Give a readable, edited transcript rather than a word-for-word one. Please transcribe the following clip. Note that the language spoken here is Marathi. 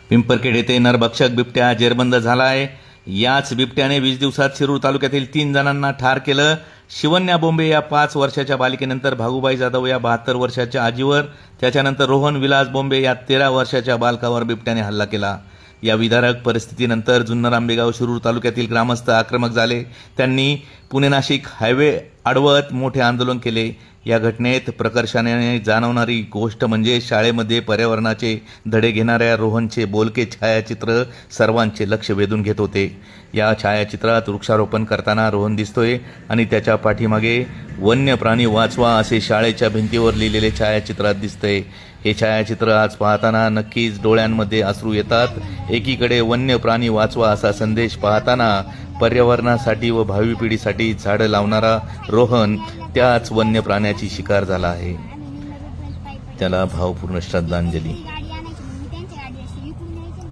पिंपरखेड येथे नरभक्षक बिबट्या जेरबंद झाला आहे. याच बिबट्याने 20 दिवसात शिरूर तालुक्यातील 3 जणांना ठार केलं. शिवन्या बोंबे या 5 वर्षाच्या बालिकेनंतर भागुबाई जाधव या 72 वर्षाच्या आजीवर, त्याच्यानंतर रोहन विलास बोंबे या 13 वर्षाच्या बालकावर बिबट्याने हल्ला केला. या विदारक परिस्थितीनंतर जुन्नर आंबेगाव शिरूर तालुक्यातील ग्रामस्थ आक्रमक झाले. त्यांनी पुणे नाशिक हायवे अडवत मोठे आंदोलन केले. या घटनेत प्रकर्षाने जाणवणारी गोष्ट म्हणजे शाळेमध्ये पर्यावरणाचे धडे घेणाऱ्या रोहनचे बोलके छायाचित्र सर्वांचे लक्ष वेधून घेत होते. या छायाचित्रात वृक्षारोपण करताना रोहन दिसतोय आणि त्याच्या पाठीमागे वन्य प्राणी वाचवा असे शाळेच्या भिंतीवर लिहिलेले छायाचित्रात दिसतंय. हे छायाचित्र आज पाहताना नक्कीच डोळ्यांमध्ये अश्रू येतात. एकीकडे वन्य प्राणी वाचवा असा संदेश पाहताना पर्यावरणासाठी व भावी पिढीसाठी झाडं लावणारा रोहन त्याच वन्य प्राण्याची शिकार झाला आहे. त्याला भावपूर्ण श्रद्धांजली.